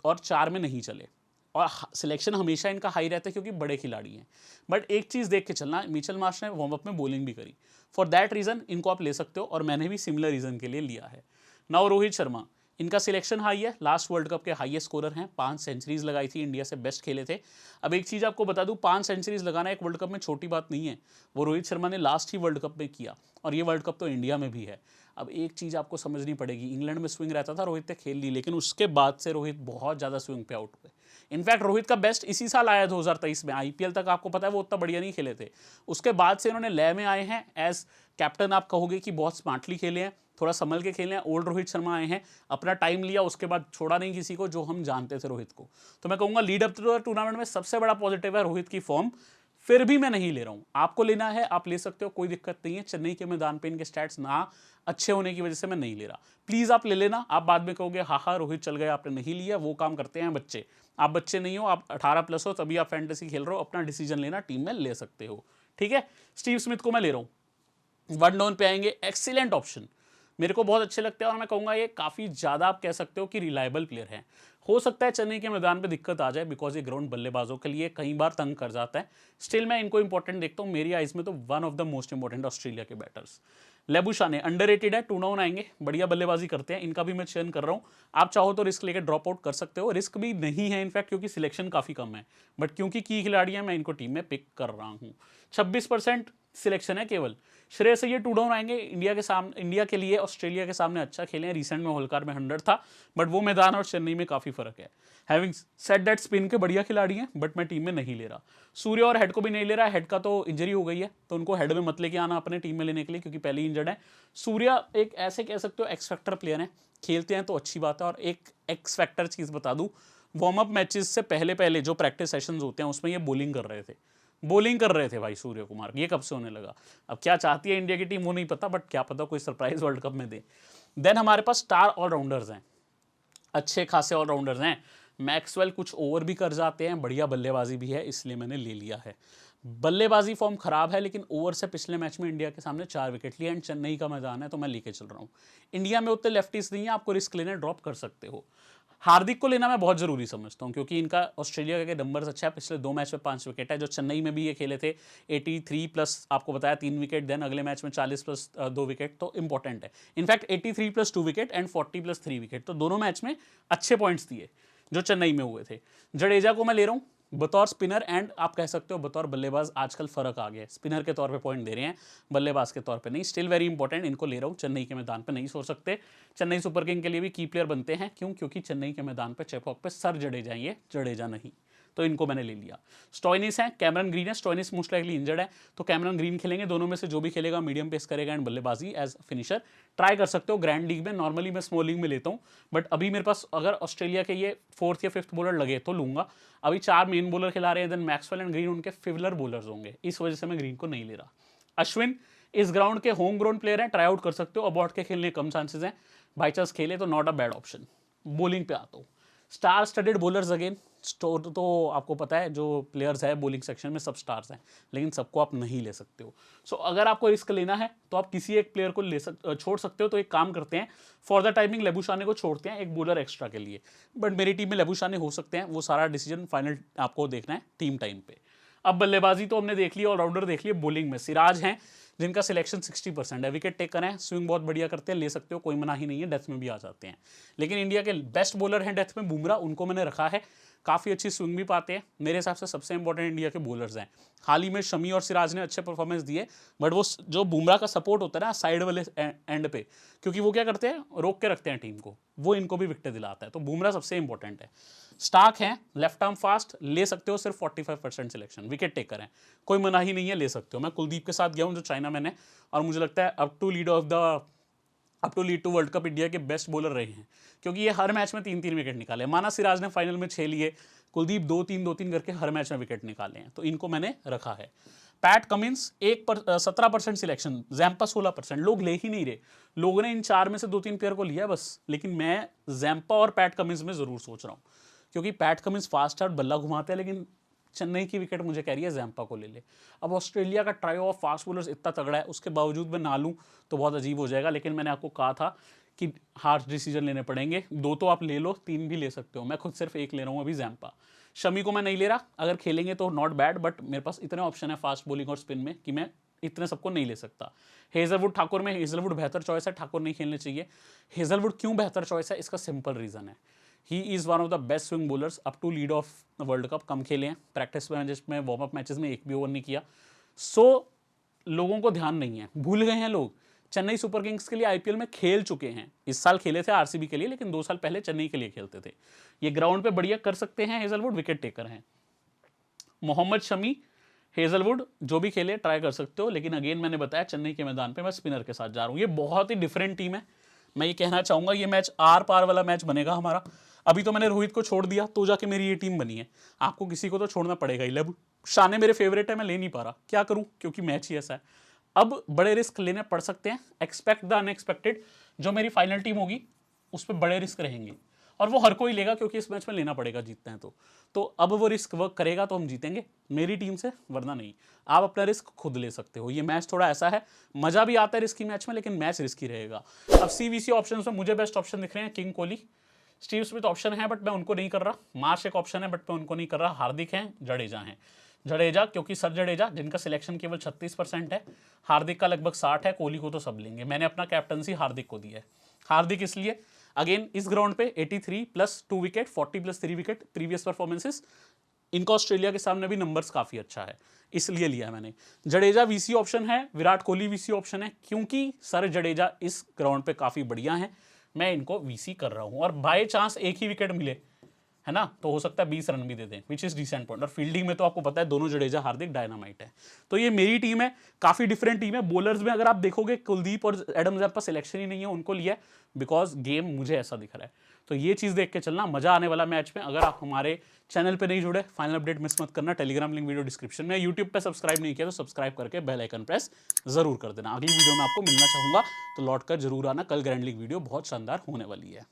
और 4 में नहीं चले, और सिलेक्शन हमेशा इनका हाई रहता है क्योंकि बड़े खिलाड़ी हैं। बट एक चीज़ देख के चलना, मिचेल मार्श ने वार्म अप में बॉलिंग भी करी, फॉर दैट रीज़न इनको आप ले सकते हो, और मैंने भी सिमिलर रीज़न के लिए लिया है। नाउ रोहित शर्मा, इनका सिलेक्शन हाई है, लास्ट वर्ल्ड कप के हाईएस्ट स्कोरर हैं, 5 सेंचुरीज लगाई थी, इंडिया से बेस्ट खेले थे। अब एक चीज़ आपको बता दूं, 5 सेंचुरीज लगाना एक वर्ल्ड कप में छोटी बात नहीं है, वो रोहित शर्मा ने लास्ट ही वर्ल्ड कप में किया, और ये वर्ल्ड कप तो इंडिया में भी है। अब एक चीज़ आपको समझनी पड़ेगी, इंग्लैंड में स्विंग रहता था, रोहित ने खेल ली, लेकिन उसके बाद से रोहित बहुत ज़्यादा स्विंग पे आउट हुए। इनफैक्ट रोहित का बेस्ट इसी साल आया 2023 में, आईपीएल तक आपको पता है वो उतना बढ़िया नहीं खेले थे। उसके बाद से इन्होंने लय में आए हैं, एज कैप्टन आप कहोगे कि बहुत स्मार्टली खेले हैं, थोड़ा संभल के खेले हैं। ओल्ड रोहित शर्मा आए हैं, अपना टाइम लिया, उसके बाद छोड़ा नहीं किसी को, जो हम जानते थे रोहित को। तो मैं कहूँगा lead up to the tournament में सबसे बड़ा पॉजिटिव है रोहित की फॉर्म। फिर भी मैं नहीं ले रहा हूँ, आपको लेना है आप ले सकते हो, कोई दिक्कत नहीं है। चेन्नई के मैदान पे इनके स्टैट्स ना अच्छे होने की वजह से मैं नहीं ले रहा। प्लीज़ आप ले लेना, आप बाद में कहोगे हाँ रोहित चल गया आपने नहीं लिया, वो काम करते हैं बच्चे। आप बच्चे नहीं हो, आप 18+ हो, तभी आप फैंटेसी खेल रहे हो, अपना डिसीजन लेना, टीम में ले सकते हो, ठीक है। स्टीव स्मिथ को मैं ले रहा हूँ, 1 डाउन पे आएंगे, एक्सीलेंट ऑप्शन, मेरे को बहुत अच्छे लगते हैं, और मैं कहूँगा ये काफ़ी ज़्यादा आप कह सकते हो कि रिलायबल प्लेयर हैं। हो सकता है चेन्नई के मैदान पे दिक्कत आ जाए, बिकॉज ये ग्राउंड बल्लेबाजों के लिए कई बार तंग कर जाता है। स्टिल मैं इनको इंपॉर्टेंट देखता हूँ, मेरी आइज में तो one of the most important Australia के बैटर्स। लेबुशाने अंडररेटेड है, 2 डाउन आएंगे, बढ़िया बल्लेबाजी करते हैं, इनका भी मैं चयन कर रहा हूँ। आप चाहो तो रिस्क लेकर ड्रॉप आउट कर सकते हो, रिस्क भी नहीं है इनफैक्ट, क्योंकि सिलेक्शन काफ़ी कम है, बट क्योंकि की खिलाड़ी है मैं इनको टीम में पिक कर रहा हूँ। 26% सिलेक्शन है केवल। श्रेयस अय्यर 2 डाउन आएंगे, इंडिया के लिए ऑस्ट्रेलिया के सामने अच्छा खेले हैं, रिसेंट में होलकार में 100 था, बट वो मैदान और चेन्नई में काफ़ी फर्क है। हैविंग सेड दैट स्पिन के बढ़िया खिलाड़ी हैं, बट मैं टीम में नहीं ले रहा। सूर्य और हेड को भी नहीं ले रहा, हेड का तो इंजरी हो गई है, तो उनको हेड में मत लेके आना अपने टीम में लेने के लिए, क्योंकि पहले ही इंजर्ड है। सूर्य एक ऐसे कह सकते हो एक्स फैक्टर प्लेयर है, खेलते हैं तो अच्छी बात है। और एक एक्स फैक्टर चीज़ बता दूँ, वार्म अप मैचेस से पहले जो प्रैक्टिस सेशंस होते हैं उसमें ये बॉलिंग कर रहे थे भाई सूर्य कुमार। ये कब से होने लगा, अब क्या चाहती है इंडिया की टीम वो नहीं पता, बट क्या पता कोई सरप्राइज वर्ल्ड कप में दे। देन हमारे पास स्टार ऑलराउंडर्स हैं, अच्छे खासे ऑलराउंडर्स हैं। मैक्सवेल कुछ ओवर भी कर जाते हैं, बढ़िया बल्लेबाजी भी है, इसलिए मैंने ले लिया है। बल्लेबाजी फॉर्म खराब है, लेकिन ओवर से पिछले मैच में इंडिया के सामने 4 विकेट लिए, एंड चेन्नई का मैदान है तो मैं लेके चल रहा हूँ। इंडिया में उतने लेफ्टीज नहीं है, आपको रिस्क लेने ड्रॉप कर सकते हो। हार्दिक को लेना मैं बहुत जरूरी समझता हूं, क्योंकि इनका ऑस्ट्रेलिया के नंबर्स अच्छा है, पिछले 2 मैच में 5 विकेट है, जो चेन्नई में भी ये खेले थे 83+ आपको बताया 3 विकेट, देन अगले मैच में 40+ 2 विकेट, तो इंपॉर्टेंट है। इनफैक्ट 83+ 2 विकेट एंड 40+ 3 विकेट, तो दोनों मैच में अच्छे पॉइंट्स दिए जो चेन्नई में हुए थे। जडेजा को मैं ले रहा हूँ, बतौर स्पिनर एंड आप कह सकते हो बतौर बल्लेबाज आजकल फर्क आ गया है, स्पिनर के तौर पे पॉइंट दे रहे हैं, बल्लेबाज के तौर पे नहीं। स्टिल वेरी इंपॉर्टेंट, इनको ले रहा हूँ। चेन्नई के मैदान पे नहीं छोड़ सकते। चेन्नई सुपर किंग के लिए भी की प्लेयर बनते हैं, क्यों? क्योंकि चेन्नई के मैदान पे चेपॉक पे सर जडेजा, ये जडेजा नहीं, तो इनको मैंने ले लिया। स्टोइनिस है, कैमरन ग्रीन है। स्टोइनिस मोस्ट लाइकली इंजर्ड है, तो कैमरन ग्रीन खेलेंगे। दोनों में से जो भी खेलेगा मीडियम पेस करेगा एंड बल्लेबाजी एज फिनिशर। ट्राई कर सकते हो ग्रैंड लीग में, नॉर्मली मैं स्मॉल लीग में लेता हूँ, बट अभी मेरे पास अगर ऑस्ट्रेलिया के ये 4th या 5th बॉलर लगे तो लूंगा। अभी 4 मेन बॉलर खिला रहे हैं, देन मैक्सवेल एंड ग्रीन उनके फिवलर बॉलर्स होंगे, इस वजह से मैं ग्रीन को नहीं ले रहा। अश्विन इस ग्राउंड के होम ग्राउंड प्लेयर हैं, ट्राई आउट कर सकते हो। अबॉर्ड के खेलने कम चांसेस हैं, बाई चांस खेले तो not a bad option. Bowling पे आता हूँ, स्टार स्टडेड बॉलर्स अगेन। तो आपको पता है जो प्लेयर्स है बॉलिंग सेक्शन में सब स्टार्स हैं, लेकिन सबको आप नहीं ले सकते हो। सो अगर आपको रिस्क लेना है तो आप किसी एक प्लेयर को छोड़ सकते हो। तो एक काम करते हैं, फॉर द टाइमिंग लेबुशाने को छोड़ते हैं एक बॉलर एक्स्ट्रा के लिए, बट मेरी टीम में लेबुशाने हो सकते हैं, वो सारा डिसीजन फाइनल आपको देखना है टीम टाइम पे। अब बल्लेबाजी तो हमने देख लिया, ऑलराउंडर देख लिया। बॉलिंग में सिराज हैं जिनका सिलेक्शन 60% है, विकेट टेकर हैं, स्विंग बहुत बढ़िया करते हैं, ले सकते हो, कोई मना ही नहीं है, डेथ में भी आ जाते हैं। लेकिन इंडिया के बेस्ट बॉलर हैं डेथ में बुमराह, उनको मैंने रखा है, काफ़ी अच्छी स्विंग भी पाते हैं। मेरे हिसाब से सबसे इंपॉर्टेंट इंडिया के बॉलर्स हैं। हाल ही में शमी और सिराज ने अच्छे परफॉर्मेंस दिए, बट वो जो बुमराह का सपोर्ट होता है ना साइड वाले एंड पे, क्योंकि वो क्या करते हैं, रोक के रखते हैं टीम को, वो इनको भी विकेट दिलाता है। तो बुमराह सबसे इंपॉर्टेंट है। स्टार्क हैं, लेफ्ट आर्म फास्ट, ले सकते हो, सिर्फ 45% सिलेक्शन, विकेट टेकर हैं, कोई मना ही नहीं है, ले सकते हो। मैं कुलदीप के साथ गया हूँ जो चाइना मैन है, और मुझे लगता है up to lead to world cup India के बेस्ट बॉलर रहे हैं, क्योंकि ये हर मैच में 3-3 विकेट निकाले। माना सिराज ने फाइनल में 6 लिए, कुलदीप 2-3 करके हर मैच में विकेट निकाले हैं, तो इनको मैंने रखा है। पैट कमिंस 17% सिलेक्शन, जैम्पा 16%, लोग ले ही नहीं रहे। लोगों ने इन 4 में से 2-3 प्लेयर को लिया बस, लेकिन मैं जैम्पा और पैट कमिंस में जरूर सोच रहा हूँ, क्योंकि पैट कमिंस फास्ट है और बल्ला घुमाते हैं, लेकिन चेन्नई की विकेट मुझे कह रही है जैम्पा को ले ले। अब ऑस्ट्रेलिया का ट्रायो ऑफ फास्ट बॉलर्स इतना तगड़ा है, उसके बावजूद मैं ना लूँ तो बहुत अजीब हो जाएगा। लेकिन मैंने आपको कहा था कि हार्श डिसीजन लेने पड़ेंगे, 2 तो आप ले लो, 3 भी ले सकते हो, मैं खुद सिर्फ 1 ले रहा हूँ अभी, जैम्पा। शमी को मैं नहीं ले रहा, अगर खेलेंगे तो नॉट बैड, बट मेरे पास इतने ऑप्शन है फास्ट बॉलिंग और स्पिन में कि मैं इतने सबको नहीं ले सकता। हेजलवुड ठाकुर में, हेजलवुड बेहतर चॉइस है, ठाकुर नहीं खेलने चाहिए। हेजलवुड क्यों बेहतर चॉइस है, इसका सिंपल रीजन है, he is one of the best swing bowlers up to lead of world cup. कम खेले हैं, प्रैक्टिस मैचेस में, वार्म अप मैचेस में 1 भी ओवर नहीं किया। सो लोगों को ध्यान नहीं है, भूल गए हैं लोग, चेन्नई सुपर किंग्स के लिए आईपीएल में खेल चुके हैं। इस साल खेले थे आरसीबी के लिए, लेकिन 2 साल पहले चेन्नई के लिए खेलते थे। ये ग्राउंड पे बढ़िया कर सकते हैं, हेजलवुड विकेट टेकर हैं। मोहम्मद शमी, हेजलवुड जो भी खेले ट्राई कर सकते हो, लेकिन अगेन मैंने बताया चेन्नई के मैदान पे मैं स्पिनर के साथ जा रहा हूँ। ये बहुत ही डिफरेंट टीम है, मैं ये कहना चाहूँगा, ये मैच आर पार वाला मैच बनेगा हमारा। अभी तो मैंने रोहित को छोड़ दिया, तो जाके मेरी ये टीम बनी है, आपको किसी को तो छोड़ना पड़ेगा ही। लेबुशाने मेरे फेवरेट है, मैं ले नहीं पा रहा, क्या करूँ, क्योंकि मैच ही ऐसा है। अब बड़े रिस्क लेने पड़ सकते हैं, एक्सपेक्ट द अनएक्सपेक्टेड। जो मेरी फाइनल टीम होगी उस पर बड़े रिस्क रहेंगे, और वो हर कोई लेगा, क्योंकि इस मैच में लेना पड़ेगा जीतते हैं तो अब वो रिस्क वर्क करेगा तो हम जीतेंगे मेरी टीम से, वरना नहीं। आप अपना रिस्क खुद ले सकते हो। ये मैच थोड़ा ऐसा है, मजा भी आता है रिस्की मैच में, लेकिन मैच रिस्की रहेगा। अब सीवीसी ऑप्शन में मुझे बेस्ट ऑप्शन दिख रहे हैं king Kohli, Steve Smith option है, बट मैं उनको नहीं कर रहा। मार्श एक ऑप्शन है, बट मैं उनको नहीं कर रहा। हार्दिक हैं, जडेजा हैं। जडेजा क्योंकि सर जडेजा जिनका सिलेक्शन केवल 36% है, हार्दिक का लगभग 60 है, कोहली को तो सब लेंगे। मैंने अपना कैप्टनसी हार्दिक को दिया है। हार्दिक इसलिए, अगेन इस ग्राउंड पे 83 + 2 विकेट, 40 + 3 विकेट प्रीवियस परफॉर्मेंसेस, इनका ऑस्ट्रेलिया के सामने भी नंबर्स काफ़ी अच्छा है, इसलिए लिया मैंने। जडेजा वीसी ऑप्शन है, विराट कोहली वीसी ऑप्शन है, क्योंकि सर जडेजा इस ग्राउंड पे काफ़ी बढ़िया है, मैं इनको वीसी कर रहा हूँ। और बाय चांस एक ही विकेट मिले, है ना, तो हो सकता है 20 रन भी दे दें, विच इज़ डिसेंट पॉइंट। और फील्डिंग में तो आपको पता है दोनों जडेजा हार्दिक डायनामाइट है। तो ये मेरी टीम है, काफ़ी डिफरेंट टीम है। बॉलर्स में अगर आप देखोगे कुलदीप और एडम जैम्पा सिलेक्शन ही नहीं है, उनको लिया बिकॉज गेम मुझे ऐसा दिख रहा है। तो ये चीज़ देख के चलना, मजा आने वाला मैच में। अगर आप हमारे चैनल पे नहीं जुड़े, फाइनल अपडेट मिस मत करना। टेलीग्राम लिंक वीडियो डिस्क्रिप्शन में, यूट्यूब पे सब्सक्राइब नहीं किया तो सब्सक्राइब करके बेल आइकन प्रेस जरूर कर देना। अगली वीडियो में आपको मिलना चाहूँगा, तो लौट कर जरूर आना। कल ग्रैंड लीग वीडियो बहुत शानदार होने वाली है।